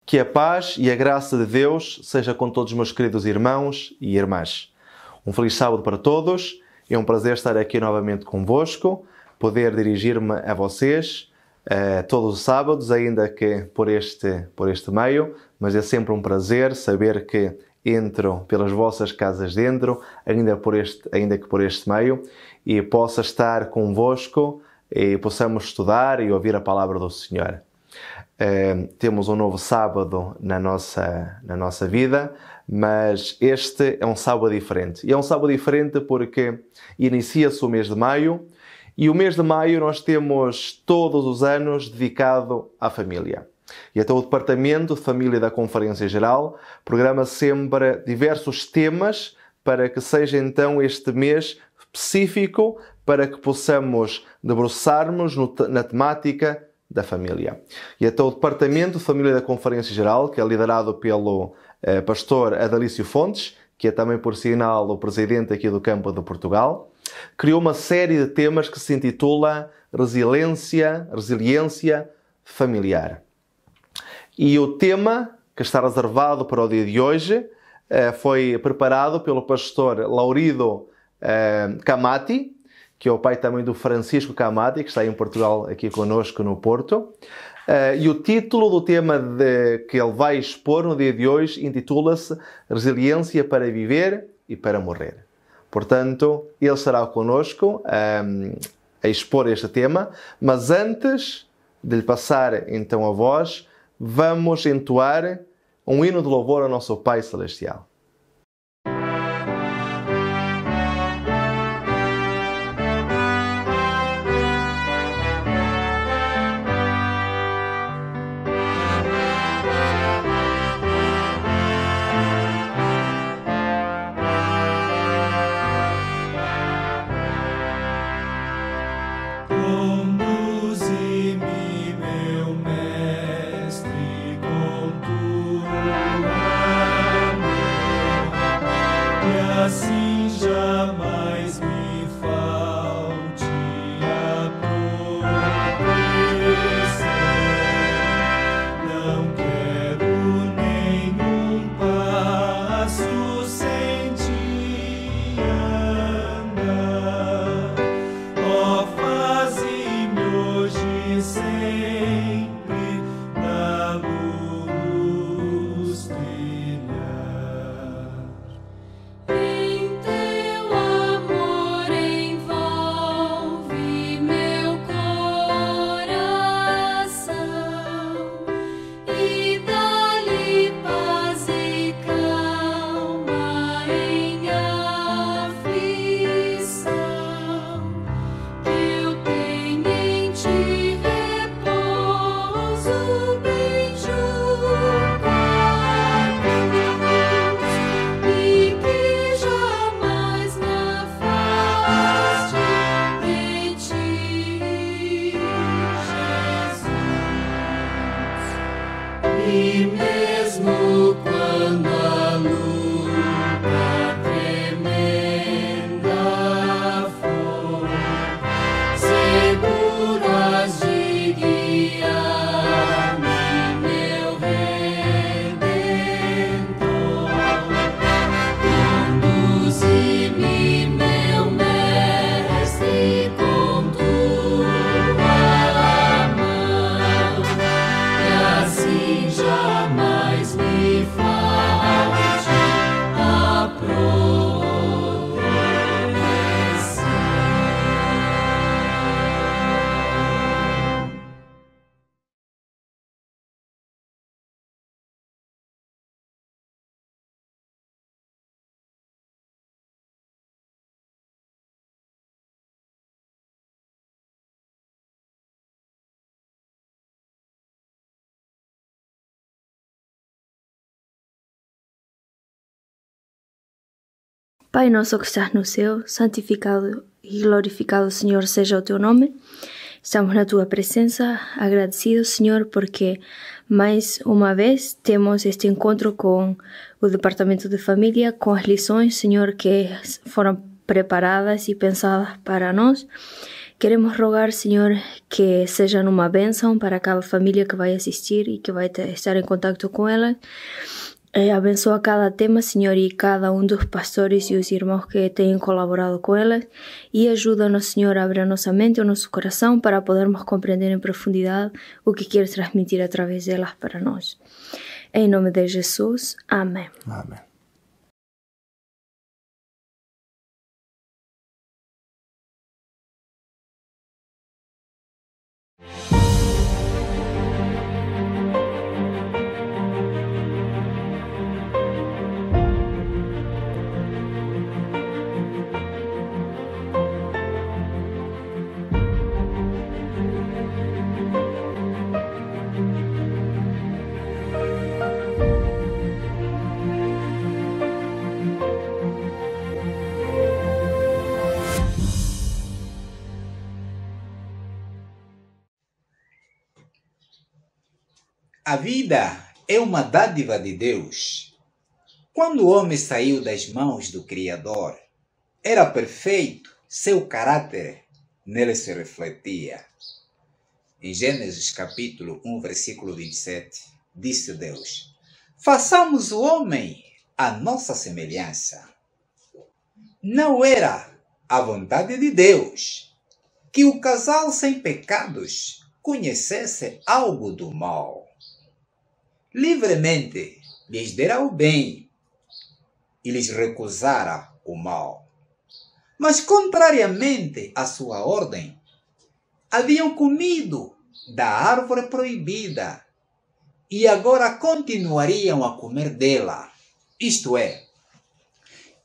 Que a paz e a graça de Deus seja com todos os meus queridos irmãos e irmãs. Um feliz sábado para todos. É um prazer estar aqui novamente convosco, poder dirigir-me a vocês todos os sábados, ainda que por este meio, mas é sempre um prazer saber que entro pelas vossas casas dentro, ainda que por este meio, e possa estar convosco e possamos estudar e ouvir a palavra do Senhor. Temos um novo sábado na nossa vida, mas este é um sábado diferente. E é um sábado diferente porque inicia-se o mês de maio, e o mês de maio nós temos todos os anos dedicado à família. E até o Departamento de Família da Conferência Geral programa sempre diversos temas para que seja então este mês específico para que possamos debruçarmos na temática da família. E até o Departamento de Família da Conferência Geral, que é liderado pelo pastor Adalício Fontes, que é também, por sinal, o presidente aqui do Campo de Portugal, criou uma série de temas que se intitula Resiliência Familiar. E o tema que está reservado para o dia de hoje foi preparado pelo pastor Laurido Camati, que é o pai também do Francisco Camati, que está em Portugal aqui conosco no Porto. E o título do tema que ele vai expor no dia de hoje intitula-se Resiliência para Viver e para Morrer. Portanto, ele estará conosco a expor este tema, mas antes de lhe passar então a voz, vamos entoar um hino de louvor ao nosso Pai Celestial. Pai nosso que estás no céu, santificado e glorificado, Senhor, seja o teu nome. Estamos na tua presença, agradecidos, Senhor, porque mais uma vez temos este encontro com o Departamento de Família, com as lições, Senhor, que foram preparadas e pensadas para nós. Queremos rogar, Senhor, que seja uma bênção para cada família que vai assistir e que vai estar em contato com ela. Abençoa cada tema, Senhor, e cada um dos pastores e os irmãos que têm colaborado com ela. E ajuda-nos, Senhor, a abrir a nossa mente e o nosso coração para podermos compreender em profundidade o que quer transmitir através delas para nós. Em nome de Jesus. Amém. Amém. A vida é uma dádiva de Deus. Quando o homem saiu das mãos do Criador, era perfeito, seu caráter nele se refletia. Em Gênesis capítulo 1, versículo 27, disse Deus: façamos o homem à nossa semelhança. Não era a vontade de Deus que o casal sem pecados conhecesse algo do mal. Livremente lhes dera o bem e lhes recusara o mal. Mas, contrariamente à sua ordem, haviam comido da árvore proibida e agora continuariam a comer dela. Isto é,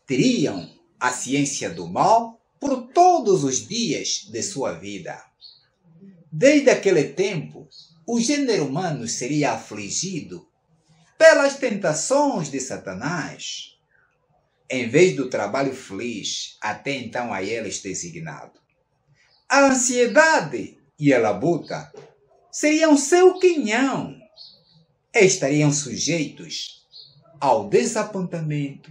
teriam a ciência do mal por todos os dias de sua vida. Desde aquele tempo, o gênero humano seria afligido pelas tentações de Satanás, em vez do trabalho feliz até então a eles designado. A ansiedade e a labuta seriam seu quinhão e estariam sujeitos ao desapontamento,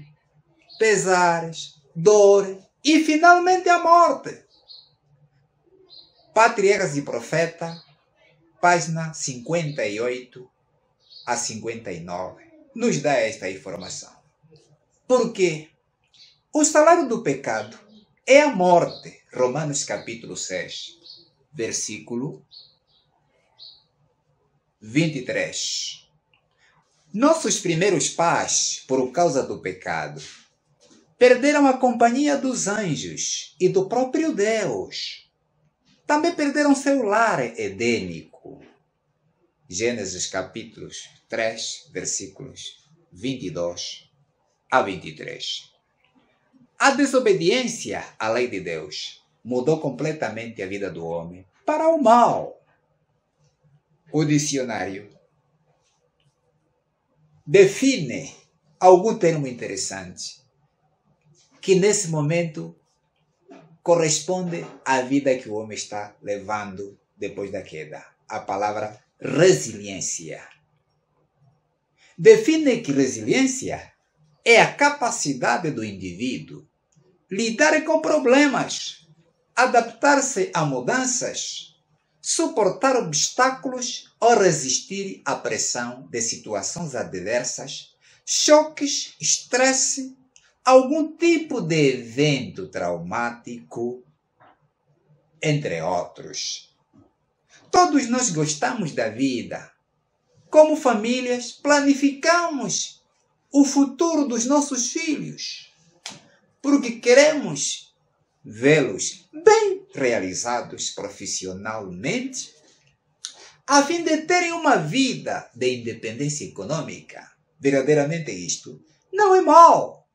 pesares, dor e finalmente a morte. Patriarcas e Profeta, página 58 a 59, nos dá esta informação. Porque o salário do pecado é a morte. Romanos capítulo 6, versículo 23. Nossos primeiros pais, por causa do pecado, perderam a companhia dos anjos e do próprio Deus. Também perderam seu lar edênico. Gênesis capítulos 3, versículos 22 a 23. A desobediência à lei de Deus mudou completamente a vida do homem para o mal. O dicionário define algum termo interessante que nesse momento corresponde à vida que o homem está levando depois da queda. A palavra resiliência. Define que resiliência é a capacidade do indivíduo lidar com problemas, adaptar-se a mudanças, suportar obstáculos ou resistir à pressão de situações adversas, choques, estresse, algum tipo de evento traumático, entre outros. Todos nós gostamos da vida. Como famílias, planificamos o futuro dos nossos filhos, porque queremos vê-los bem realizados profissionalmente, a fim de terem uma vida de independência econômica. Verdadeiramente isto não é mal.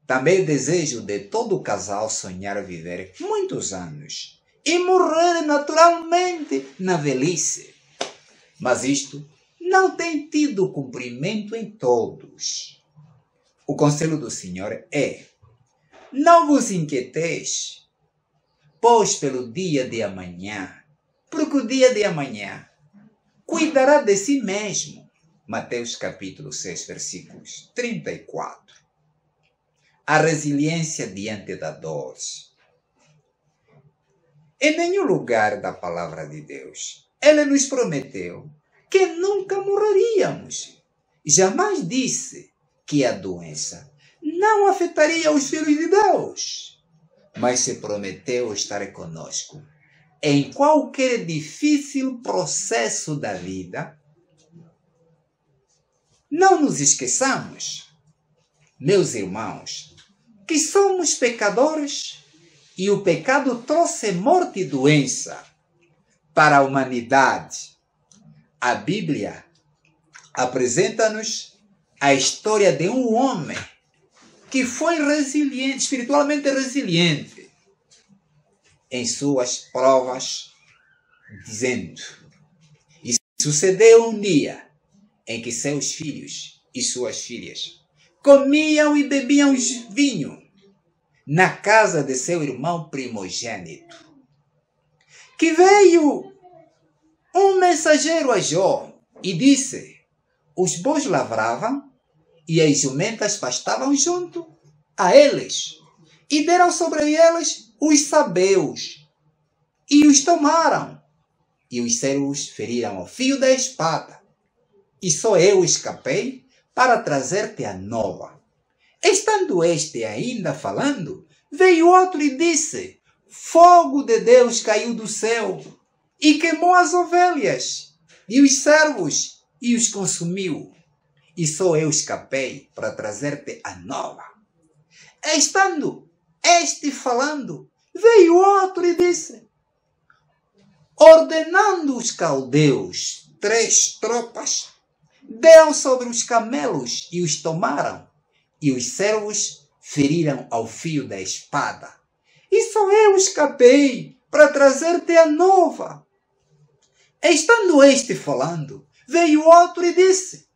Também desejo de todo o casal sonhar viver muitos anos e morrer naturalmente na velhice. Mas isto não tem tido cumprimento em todos. O conselho do Senhor é: não vos inquieteis, pois pelo dia de amanhã, porque o dia de amanhã cuidará de si mesmo. Mateus capítulo 6, versículos 34. A resiliência diante da dor. Em nenhum lugar da palavra de Deus, Ele nos prometeu que nunca morreríamos. Jamais disse que a doença não afetaria os filhos de Deus, mas se prometeu estar conosco em qualquer difícil processo da vida. Não nos esqueçamos, meus irmãos, que somos pecadores e o pecado trouxe morte e doença para a humanidade. A Bíblia apresenta-nos a história de um homem que foi resiliente, espiritualmente resiliente, em suas provas, dizendo: e sucedeu um dia em que seus filhos e suas filhas comiam e bebiam vinho na casa de seu irmão primogênito, que veio um mensageiro a Jó e disse: os bois lavravam e as jumentas pastavam junto a eles, e deram sobre eles os sabeus, e os tomaram, e os servos feriram ao fio da espada, e só eu escapei para trazer-te a nova. Estando este ainda falando, veio outro e disse: fogo de Deus caiu do céu, e queimou as ovelhas, e os servos, e os consumiu. E só eu escapei para trazer-te a nova. Estando este falando, veio outro e disse: ordenando os caldeus 3 tropas, deram sobre os camelos e os tomaram, e os servos feriram ao fio da espada. E só eu escapei para trazer-te a nova. Estando este falando, veio outro e disse: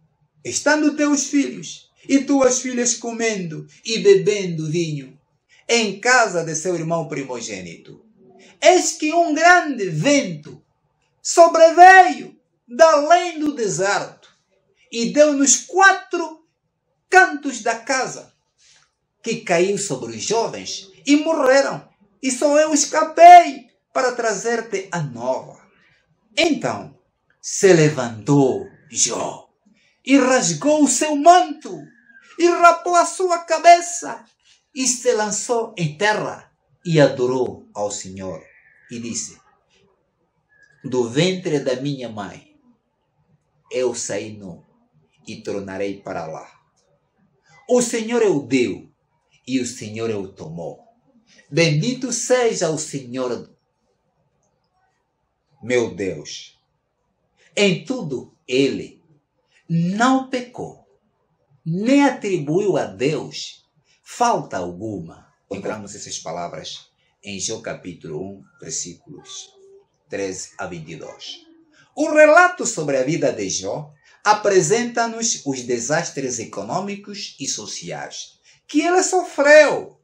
estando teus filhos e tuas filhas comendo e bebendo vinho em casa de seu irmão primogênito, eis que um grande vento sobreveio da além do deserto e deu nos 4 cantos da casa, que caiu sobre os jovens e morreram, e só eu escapei para trazer-te a nova. Então se levantou Jó e rasgou o seu manto, e rapou a sua cabeça, e se lançou em terra, e adorou ao Senhor, e disse: do ventre da minha mãe eu saí nu, e tornarei para lá. O Senhor o deu, e o Senhor o tomou. Bendito seja o Senhor, meu Deus. Em tudo ele não pecou, nem atribuiu a Deus falta alguma. Encontramos essas palavras em Jó capítulo 1, versículos 13 a 22. O relato sobre a vida de Jó apresenta-nos os desastres econômicos e sociais que ele sofreu,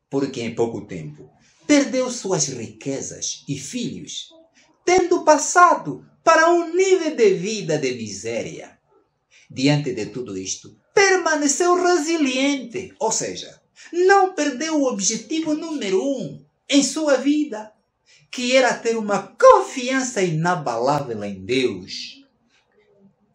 porque em pouco tempo perdeu suas riquezas e filhos, tendo passado para um nível de vida de miséria. Diante de tudo isto, permaneceu resiliente, ou seja, não perdeu o objetivo número 1 em sua vida, que era ter uma confiança inabalável em Deus.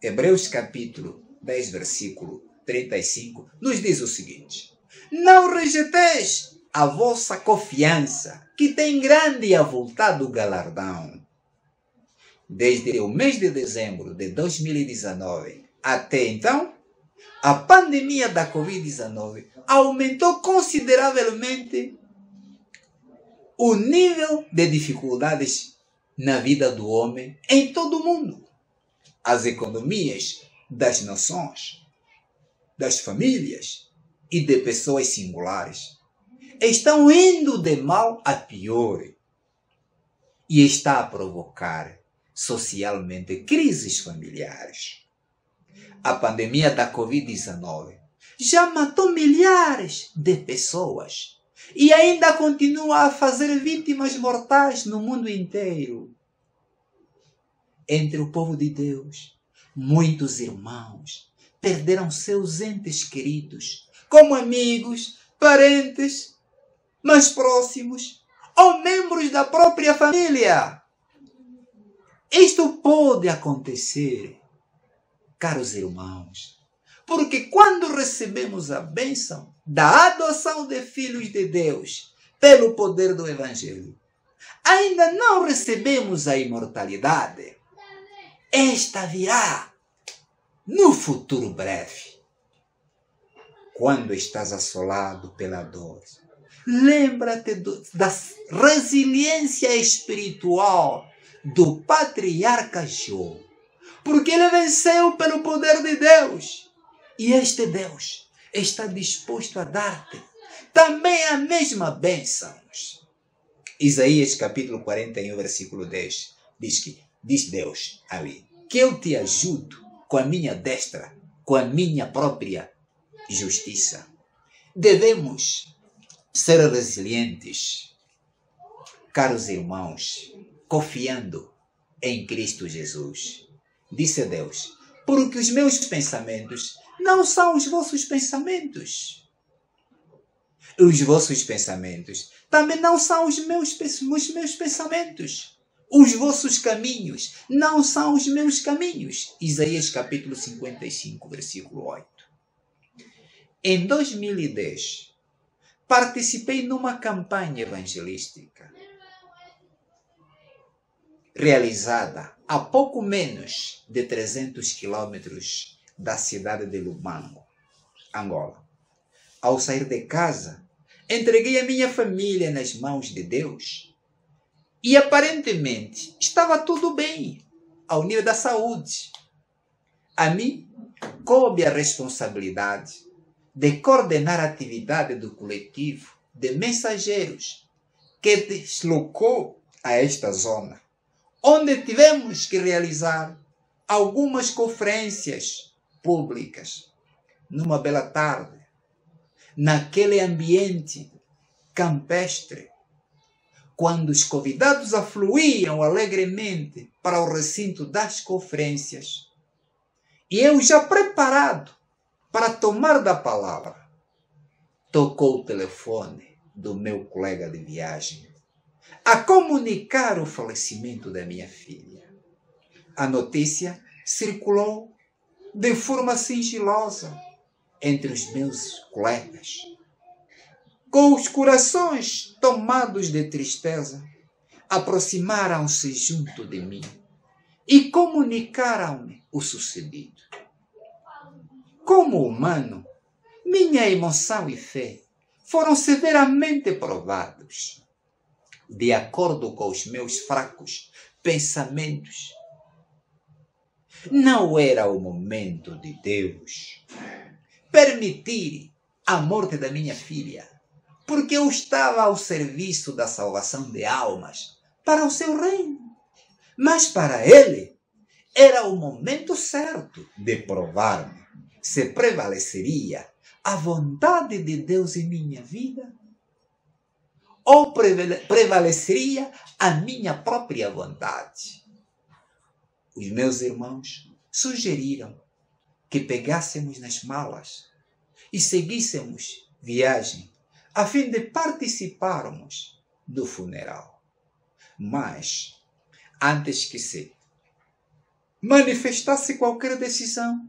Hebreus capítulo 10, versículo 35, nos diz o seguinte: não rejeiteis a vossa confiança, que tem grande e avultado galardão. Desde o mês de dezembro de 2019 até então, a pandemia da Covid-19 aumentou consideravelmente o nível de dificuldades na vida do homem em todo o mundo. As economias das nações, das famílias e de pessoas singulares estão indo de mal a pior e está a provocar socialmente crises familiares. A pandemia da Covid-19 já matou milhares de pessoas e ainda continua a fazer vítimas mortais no mundo inteiro. Entre o povo de Deus, muitos irmãos perderam seus entes queridos, como amigos, parentes mais próximos, ou membros da própria família. Isto pode acontecer, caros irmãos, porque quando recebemos a bênção da adoção de filhos de Deus pelo poder do Evangelho, ainda não recebemos a imortalidade. Esta virá no futuro breve. Quando estás assolado pela dor, lembra-te da resiliência espiritual do patriarca Jó, porque ele venceu pelo poder de Deus. E este Deus está disposto a dar-te também a mesma bênção. Isaías capítulo 41, versículo 10, diz Deus ali, que eu te ajudo com a minha destra, com a minha própria justiça. Devemos ser resilientes, caros irmãos, confiando em Cristo Jesus. Disse Deus, porque os meus pensamentos não são os vossos pensamentos. Os vossos pensamentos também não são os meus pensamentos. Os vossos caminhos não são os meus caminhos. Isaías capítulo 55, versículo 8. Em 2010, participei numa campanha evangelística realizada a pouco menos de 300 quilômetros da cidade de Lubango, Angola. Ao sair de casa, entreguei a minha família nas mãos de Deus e aparentemente estava tudo bem ao nível da saúde. A mim coube a responsabilidade de coordenar a atividade do coletivo de mensageiros que deslocou a esta zona, onde tivemos que realizar algumas conferências públicas. Numa bela tarde, naquele ambiente campestre, quando os convidados afluíam alegremente para o recinto das conferências, e eu já preparado para tomar da palavra, tocou o telefone do meu colega de viagem a comunicar o falecimento da minha filha. A notícia circulou de forma sigilosa entre os meus colegas. Com os corações tomados de tristeza, aproximaram-se junto de mim e comunicaram-me o sucedido. Como humano, minha emoção e fé foram severamente provados. De acordo com os meus fracos pensamentos, não era o momento de Deus permitir a morte da minha filha, porque eu estava ao serviço da salvação de almas para o seu reino. Mas para ele, era o momento certo de provar-me se prevaleceria a vontade de Deus em minha vida ou prevaleceria a minha própria vontade. Os meus irmãos sugeriram que pegássemos nas malas e seguíssemos viagem a fim de participarmos do funeral. Mas, antes que se manifestasse qualquer decisão,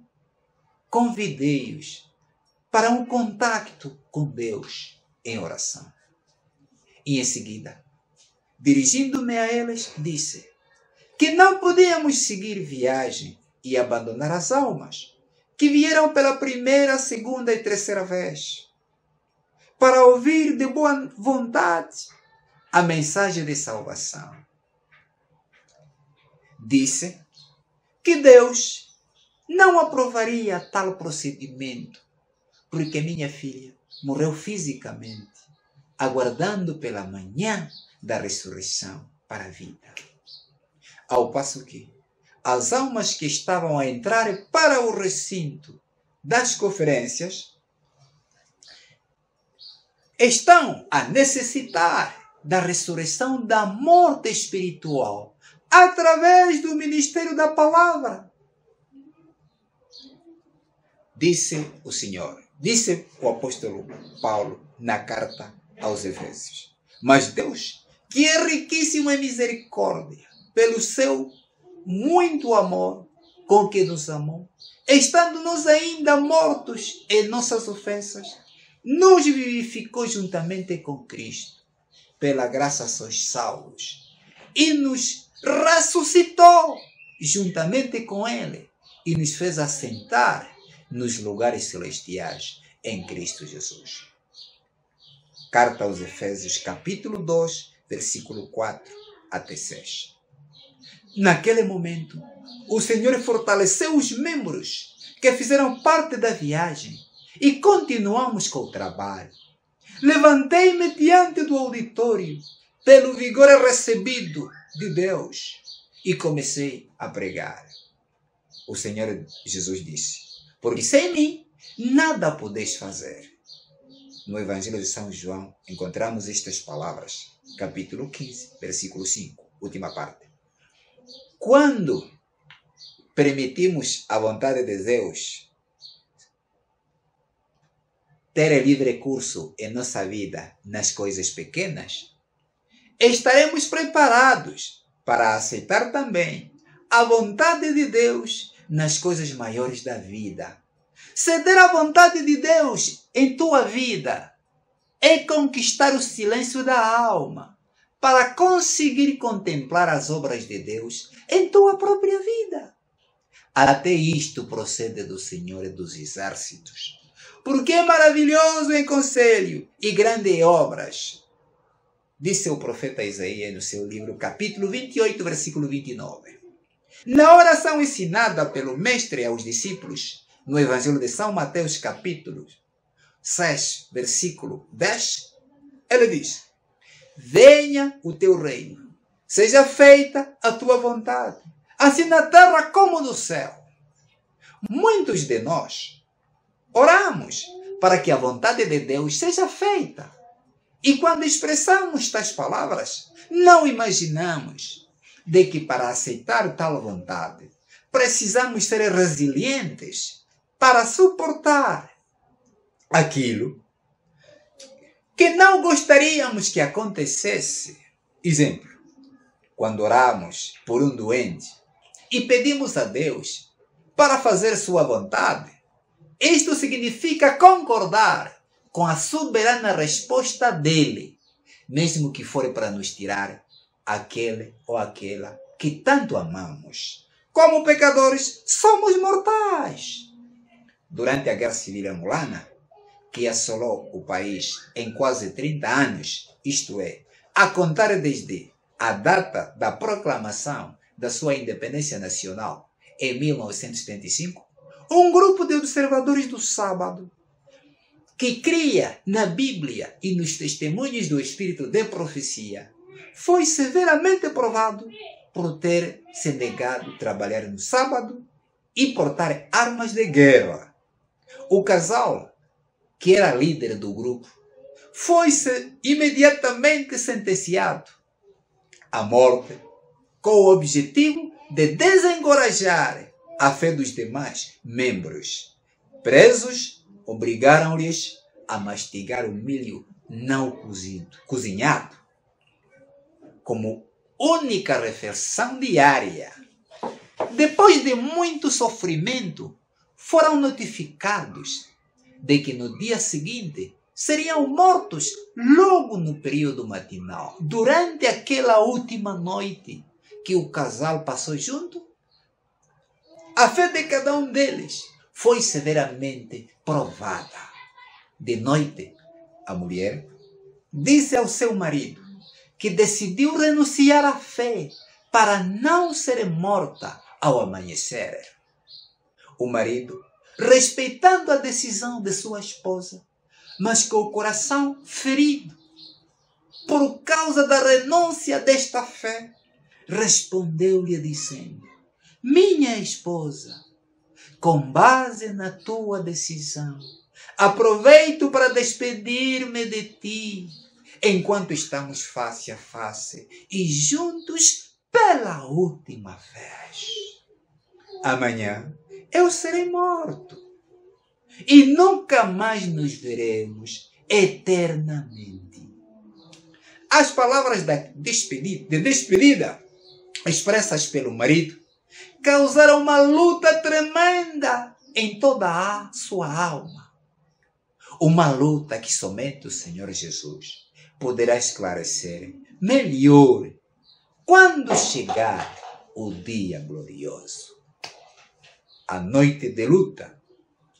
convidei-os para um contacto com Deus em oração. E em seguida, dirigindo-me a eles, disse que não podíamos seguir viagem e abandonar as almas que vieram pela primeira, segunda e terceira vez para ouvir de boa vontade a mensagem de salvação. Disse que Deus não aprovaria tal procedimento, porque minha filha morreu fisicamente, aguardando pela manhã da ressurreição para a vida. Ao passo que as almas que estavam a entrar para o recinto das conferências estão a necessitar da ressurreição da morte espiritual através do ministério da palavra. Disse o Senhor, disse o apóstolo Paulo na carta aos Efésios. Mas Deus que é riquíssimo em misericórdia, pelo seu muito amor com que nos amou, estando nós ainda mortos em nossas ofensas, nos vivificou juntamente com Cristo. Pela graça sois salvos. E nos ressuscitou juntamente com Ele e nos fez assentar nos lugares celestiais em Cristo Jesus. Carta aos Efésios, capítulo 2, versículo 4 até 6. Naquele momento, o Senhor fortaleceu os membros que fizeram parte da viagem e continuamos com o trabalho. Levantei-me diante do auditório pelo vigor recebido de Deus e comecei a pregar. O Senhor Jesus disse: porque sem mim nada podeis fazer. No Evangelho de São João encontramos estas palavras, capítulo 15, versículo 5, última parte. Quando permitimos a vontade de Deus ter livre curso em nossa vida nas coisas pequenas, estaremos preparados para aceitar também a vontade de Deus nas coisas maiores da vida. Ceder à vontade de Deus em tua vida é conquistar o silêncio da alma para conseguir contemplar as obras de Deus em tua própria vida. Até isto procede do Senhor e dos exércitos, porque é maravilhoso em conselho e grande obras, disse o profeta Isaías no seu livro, capítulo 28, versículo 29. Na oração ensinada pelo Mestre aos discípulos, no Evangelho de São Mateus, capítulo 6, versículo 10, ele diz: venha o teu reino, seja feita a tua vontade, assim na terra como no céu. Muitos de nós oramos para que a vontade de Deus seja feita. E quando expressamos tais palavras, não imaginamos de que para aceitar tal vontade, precisamos ser resilientes para suportar aquilo que não gostaríamos que acontecesse. Exemplo, quando oramos por um doente e pedimos a Deus para fazer sua vontade, isto significa concordar com a soberana resposta dele, mesmo que for para nos tirar aquele ou aquela que tanto amamos. Como pecadores, somos mortais. Durante a Guerra Civil Angolana, que assolou o país em quase 30 anos, isto é, a contar desde a data da proclamação da sua independência nacional em 1975, um grupo de observadores do sábado, que cria na Bíblia e nos testemunhos do Espírito de profecia, foi severamente provado por ter se negado a trabalhar no sábado e portar armas de guerra. O casal, que era líder do grupo, foi imediatamente sentenciado à morte, com o objetivo de desencorajar a fé dos demais membros. Presos, obrigaram-lhes a mastigar o milho não cozinhado, como única refeição diária. Depois de muito sofrimento, foram notificados de que no dia seguinte seriam mortos logo no período matinal, durante aquela última noite que o casal passou junto. A fé de cada um deles foi severamente provada. De noite, a mulher disse ao seu marido que decidiu renunciar à fé para não ser morta ao amanhecer. O marido, respeitando a decisão de sua esposa, mas com o coração ferido por causa da renúncia desta fé, respondeu-lhe dizendo: minha esposa, com base na tua decisão, aproveito para despedir-me de ti, enquanto estamos face a face e juntos pela última vez. Amanhã eu serei morto e nunca mais nos veremos eternamente. As palavras de despedida expressas pelo marido causaram uma luta tremenda em toda a sua alma. Uma luta que somente o Senhor Jesus poderá esclarecer melhor quando chegar o dia glorioso. A noite de luta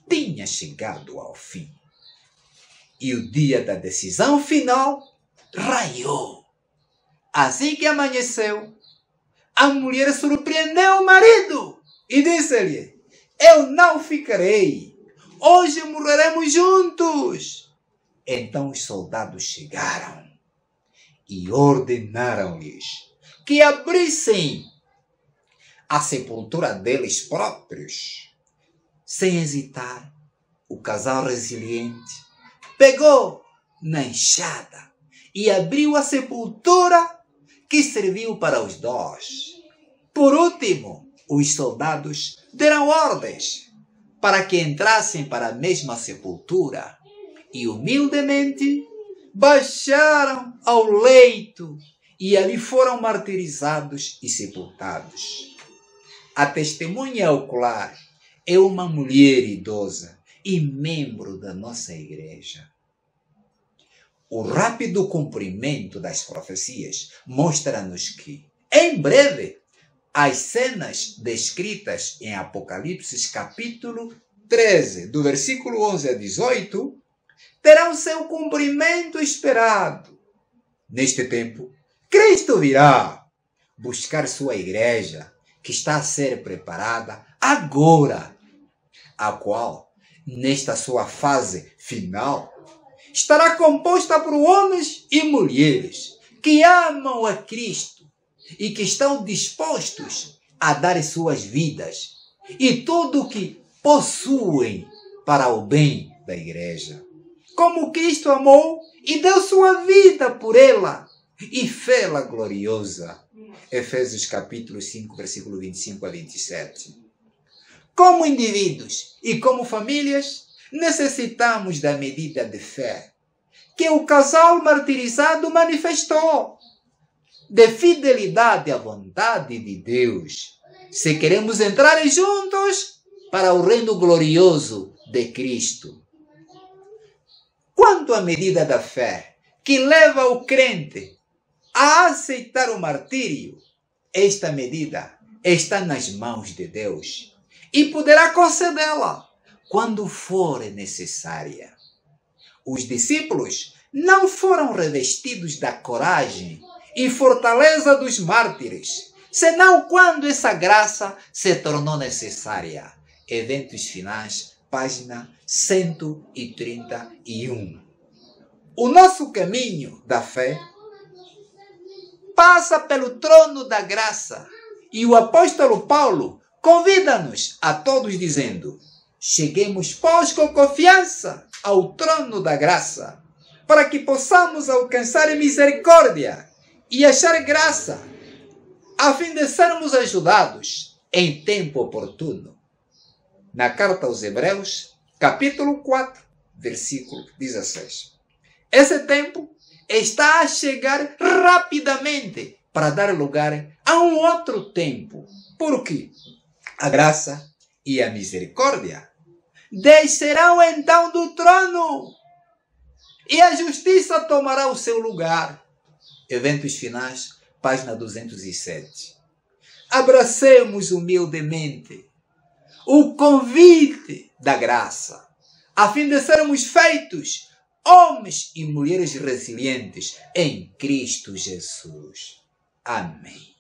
tinha chegado ao fim. E o dia da decisão final raiou. Assim que amanheceu, a mulher surpreendeu o marido e disse-lhe: eu não ficarei. Hoje morreremos juntos. Então os soldados chegaram e ordenaram-lhes que abrissem a sepultura deles próprios. Sem hesitar, o casal resiliente pegou na enxada e abriu a sepultura que serviu para os dois. Por último, os soldados deram ordens para que entrassem para a mesma sepultura e humildemente baixaram ao leito e ali foram martirizados e sepultados. A testemunha ocular é uma mulher idosa e membro da nossa igreja. O rápido cumprimento das profecias mostra-nos que, em breve, as cenas descritas em Apocalipse capítulo 13, do versículo 11 a 18, terão seu cumprimento esperado. Neste tempo, Cristo virá buscar sua igreja, que está a ser preparada agora, a qual, nesta sua fase final, estará composta por homens e mulheres que amam a Cristo e que estão dispostos a dar suas vidas e tudo o que possuem para o bem da igreja. Como Cristo amou e deu sua vida por ela e fê-la gloriosa. Efésios capítulo 5, versículo 25 a 27. Como indivíduos e como famílias, necessitamos da medida de fé que o casal martirizado manifestou, de fidelidade à vontade de Deus, se queremos entrar juntos para o reino glorioso de Cristo. Quanto à medida da fé que leva o crente a aceitar o martírio, esta medida está nas mãos de Deus e poderá concedê-la quando for necessária. Os discípulos não foram revestidos da coragem e fortaleza dos mártires, senão quando essa graça se tornou necessária. Eventos Finais, página 131. O nosso caminho da fé passa pelo trono da graça e o apóstolo Paulo convida-nos a todos dizendo: cheguemos, pois, com confiança ao trono da graça, para que possamos alcançar misericórdia e achar graça, a fim de sermos ajudados em tempo oportuno. Na carta aos Hebreus, capítulo 4, versículo 16. Esse tempo está a chegar rapidamente para dar lugar a um outro tempo, porque a graça e a misericórdia descerão então do trono e a justiça tomará o seu lugar. Eventos Finais, página 207. Abracemos humildemente o convite da graça, a fim de sermos feitos homens e mulheres resilientes em Cristo Jesus. Amém.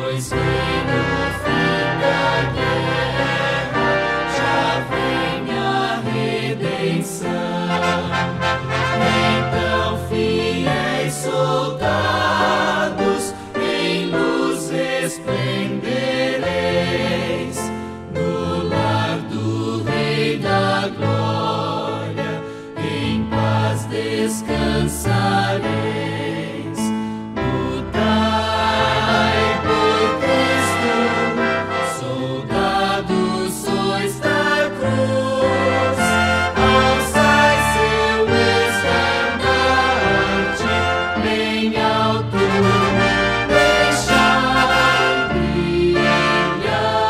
pois vem o fim da guerra, já vem a redenção. Então, fiéis soldados, em luz resplendereis, no lar do Rei da Glória, em paz descansareis. Lutai por Cristo, soldados sois da cruz, alçai seu estandarte bem alto, deixai brilhar a luz.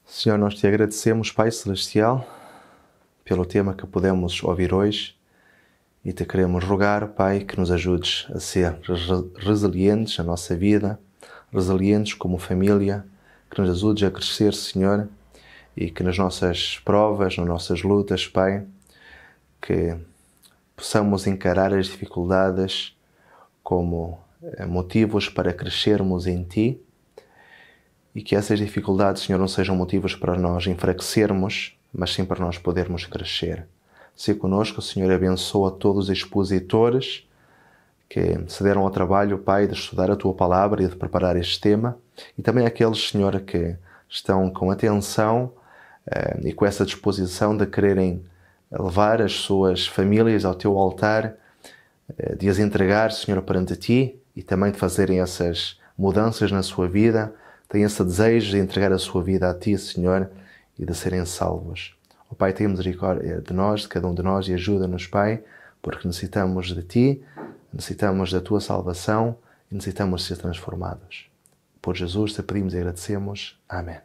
Senhor, nós te agradecemos, Pai Celestial, pelo tema que podemos ouvir hoje e te queremos rogar, Pai, que nos ajudes a ser resilientes na nossa vida, resilientes como família, que nos ajudes a crescer, Senhor, e que nas nossas provas, nas nossas lutas, Pai, que possamos encarar as dificuldades como motivos para crescermos em Ti, e que essas dificuldades, Senhor, não sejam motivos para nós enfraquecermos, mas sim para nós podermos crescer. Se conosco, Senhor, abençoa todos os expositores que se deram ao trabalho, Pai, de estudar a Tua Palavra e de preparar este tema, e também aqueles, Senhor, que estão com atenção e com essa disposição de quererem levar as suas famílias ao Teu altar, de as entregar, Senhor, perante Ti, e também de fazerem essas mudanças na sua vida, têm esse desejo de entregar a sua vida a Ti, Senhor, e de serem salvos. Ó Pai, tenha misericórdia de nós, de cada um de nós, e ajuda-nos, Pai, porque necessitamos de Ti, necessitamos da Tua salvação e necessitamos ser transformados. Por Jesus te pedimos e agradecemos. Amém.